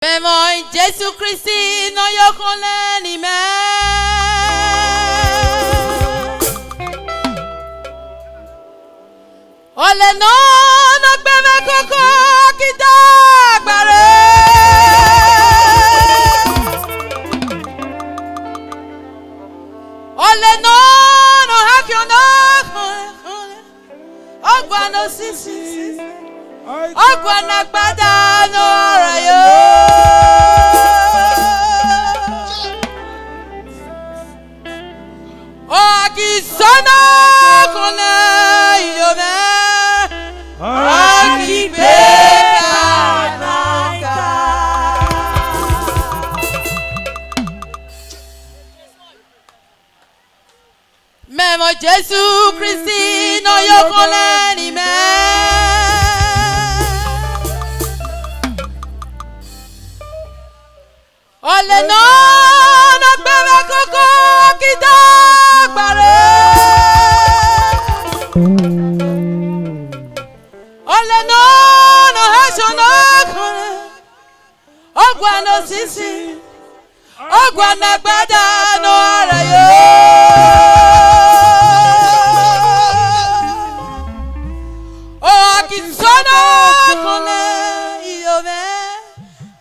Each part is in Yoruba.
Memo Jesu Christi no yokole ni me. Ole no gbeme koko kita agbare. Ole no hakyo no. Ogwa no sisi. Ogwa na gbada no rayo. Akisana kone yome. Akhigbe kanaka. Memo Jesu Christi no yokole ni me. Ole no gbeme koko kita agbare. Ole no hasho no kore. Ogwa no sisi. Ogwa na gbada no arayo. O akisona kone iyome.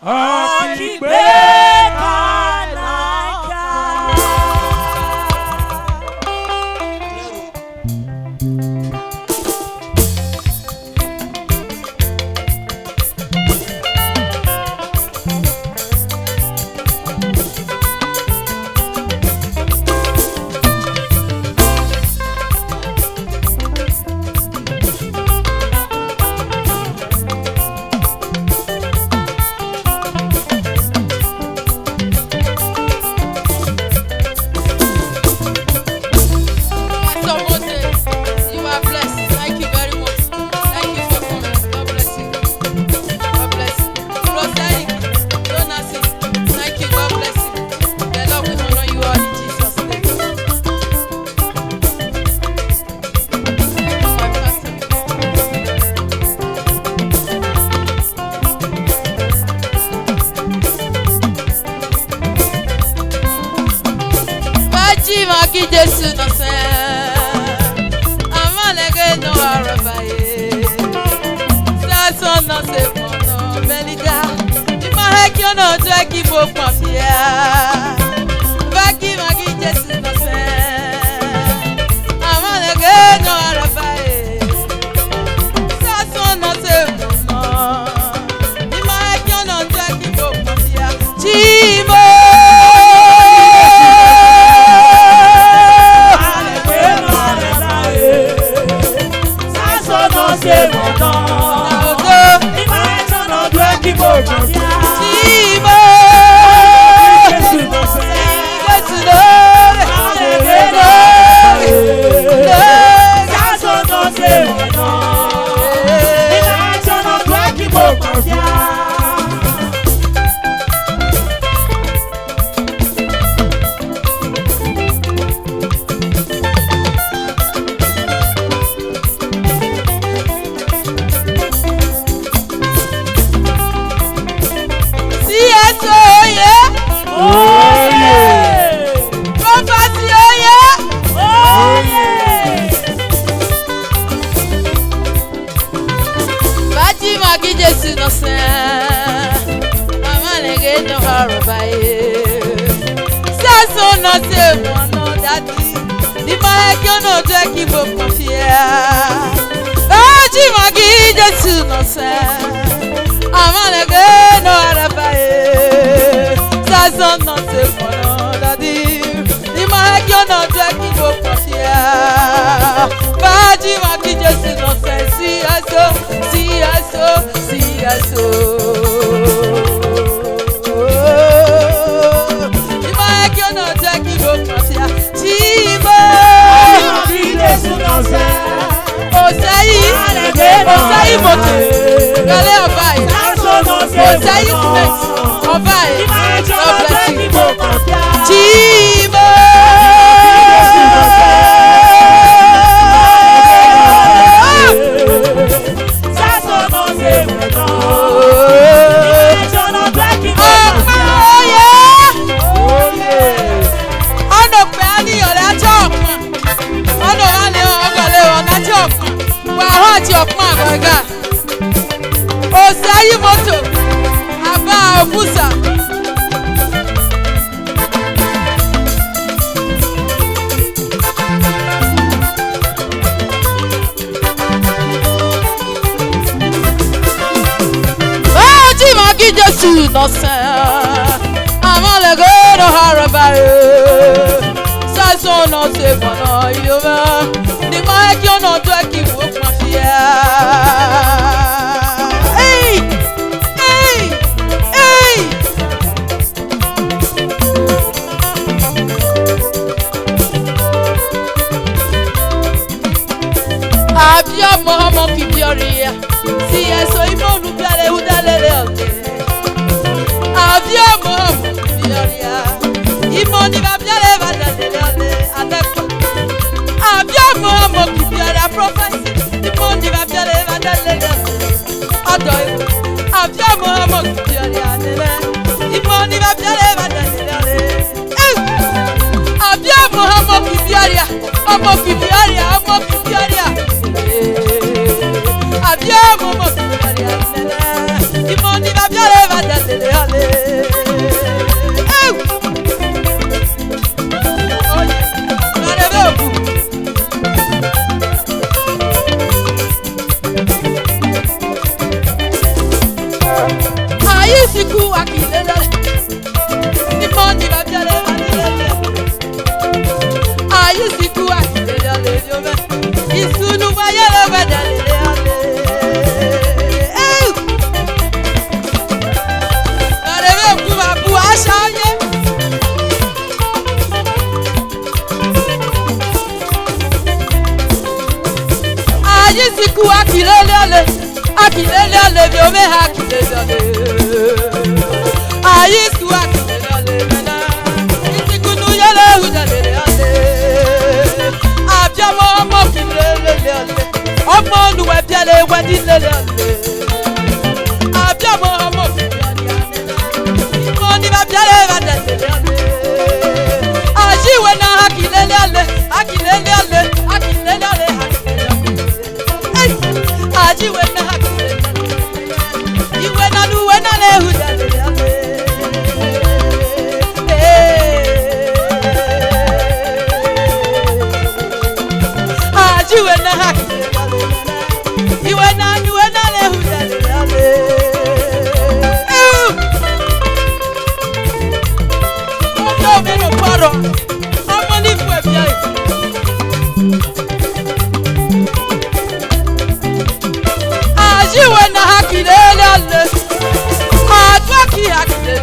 Akhigbe. Bhaji-Bhangijesu-Nonsen. Amalege no arabaye. Sason no se pono melida. Imahekyo no jeki bo pamia. Bhaji-Bhangijesu-Nonsen. Amalege no arabaye. Sason no se pono. Imahekyo no jeki bo pamia. Chimo. Bhaji-Bhangijesu-Nonsen. Amalege no arabaye. Sason no se mono dadi. Imahekyo no jeki bo pamia. Bhaji-Bhangijesu-Nonsen. Amalege no arabaye. Sason no se mono dadi. Imahekyo no jeki bo pamia. Bhaji-Bhangijesu-Nonsen. See us so, see us so, see us so. Imahekyo no jeki bo pamia. Chibo. Bhaji-Bhangijesu-Nonsen. Osayi moto. Gale obai. Osayi next. Obai. God bless you. Chibo. Sason no se mono. Bhaji-Bhangijesu-Nonsen. Avant le gros harabaye. Ça son nom c'est bon yoma. Dis-moi qui on a toi qui vous confie. Hey, hey, hey. Abia Mohammed qui bioria. Si eso imo nu biale udalele. Abia Mohammed bioria. Imo ni ba biale ba dalele adeko. Abia Mohammed qui bioria prophecy. Imo ni ba biale ba dalele. Adoy. Abia Mohammed qui bioria dele. Imo ni ba biale ba dalele. Abia Mohammed qui bioria. Omo qui bioria, omo qui bioria. Abia Mohammed qui bioria dele. Imo ni ba biale ba dalele. Siku akilele, ni mondi ba biale ba lele. Ayi siku akilele yome, isunu ba yele ba dalele ale. Arebe kuba bu ashaye. Ayi siku akilele ale, akilele ale yome akilele ale. Ayisku akilele mena, isikunu yele udalele ale. Abia Mohammed kilele ale, omo nuwe biale wadilele ale. Abia Mohammed kilele ale, imo ni ba biale wadalele ale. Ajiwe na akilele ale, akilele ale, akilele ale, akilele ale. Ajiwe na akilele ale, iwe na nuwe na le udalele ale. You and the hack, you and I le hudale. Oh no, me no paro. I'm only for bien. Ah, you and the hack, le. Ah, toi qui hack le.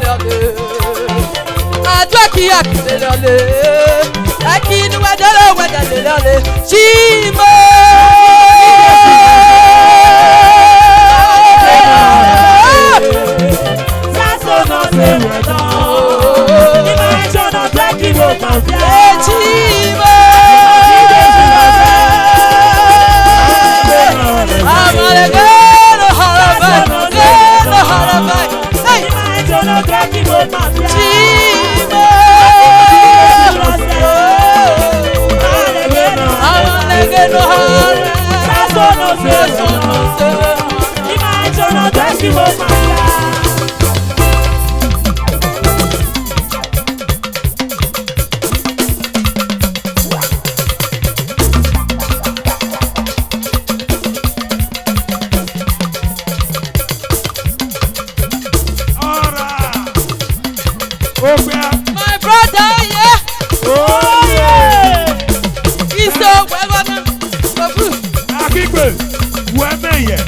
Ah, toi qui hack le. Akinu wadale Chimo Saso no se wedo Imagine no tweki wo confia Chimo Amale gano harabai Imagine no tweki wo confia Chimo no hara, saso no se, imagine no desi wo mafia. My brother, yeah. Oh yeah. He's so well. Akhigbe, wemeye.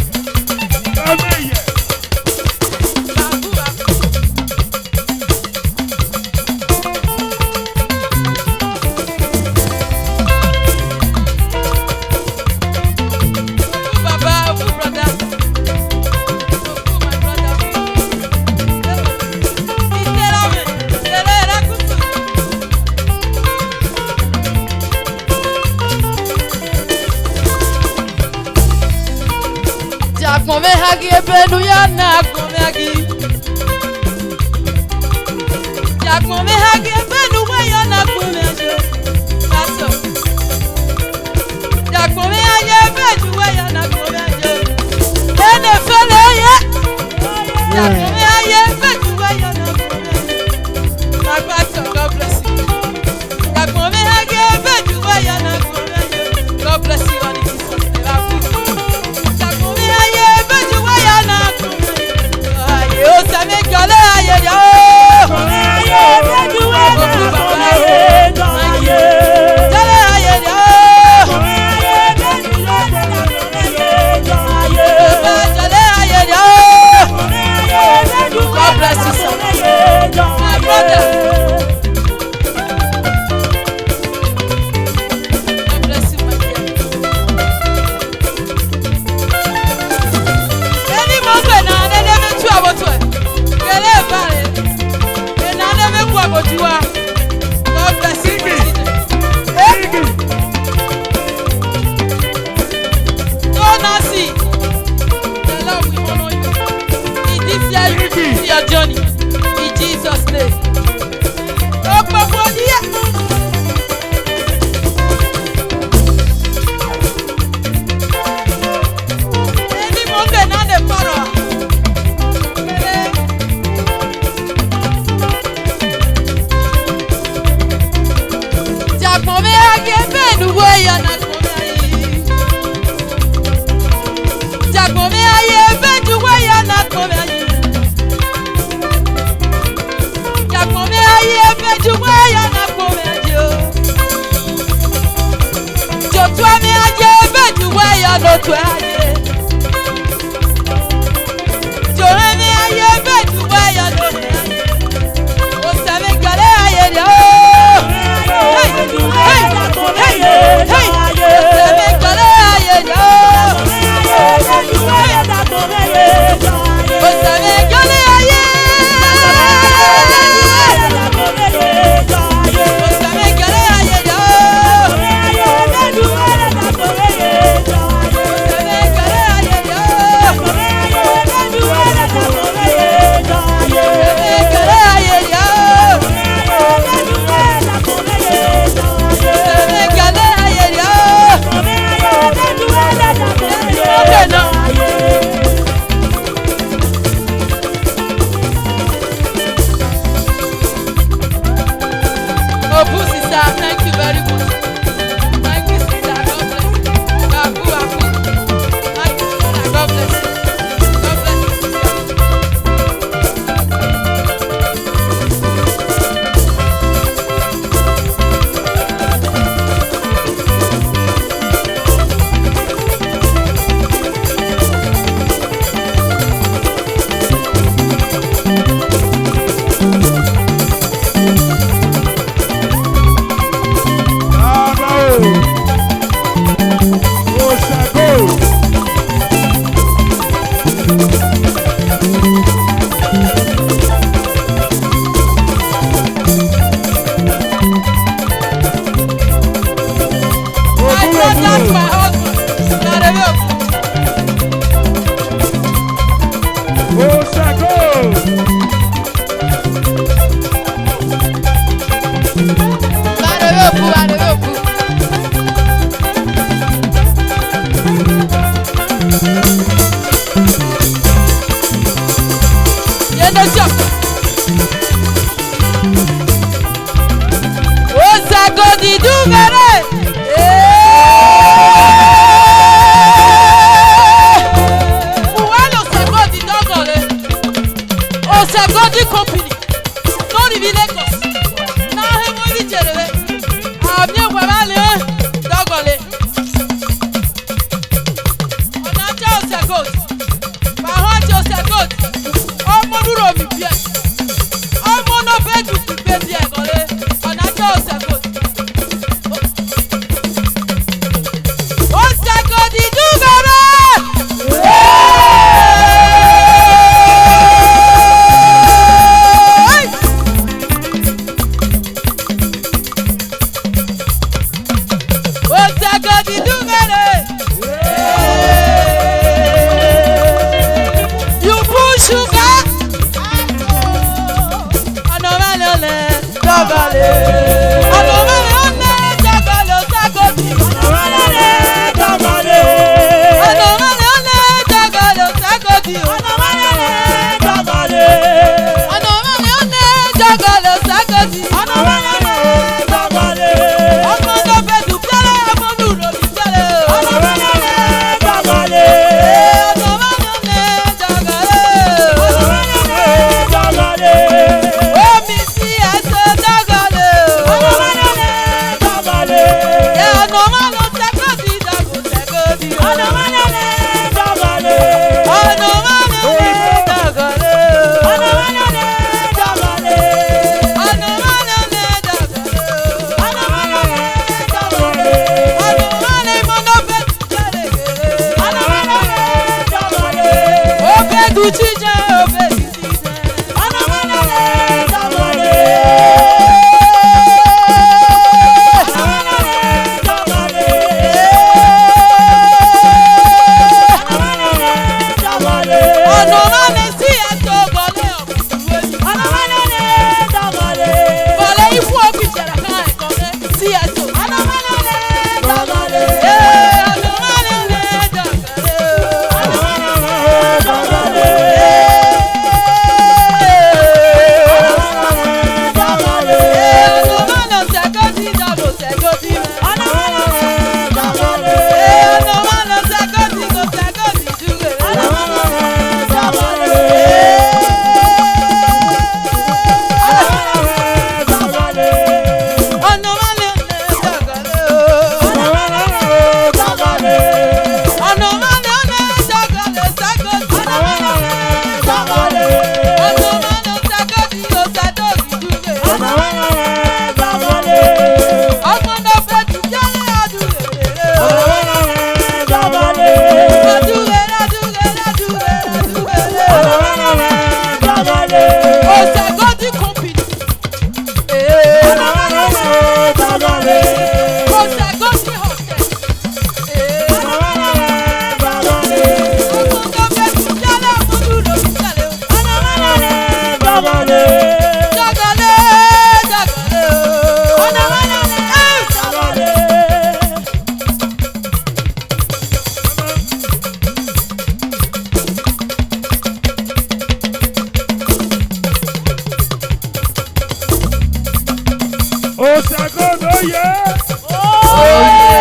Akmome hagi ebenu ya na akmome hagi. Akmome hagi ebenu ya na akmome hagi. That's all. Akmome hagi ebenu ya na akmome hagi. Ene fele ye. Akmome hagi ebenu ya na akmome hagi. God bless you. Akmome hagi ebenu ya na akmome hagi. God bless you. Akmome hagi ebenu ya na akmome hagi. Oh, ça m'est galère. Oh, Swaggahood, oh yeah. Oh,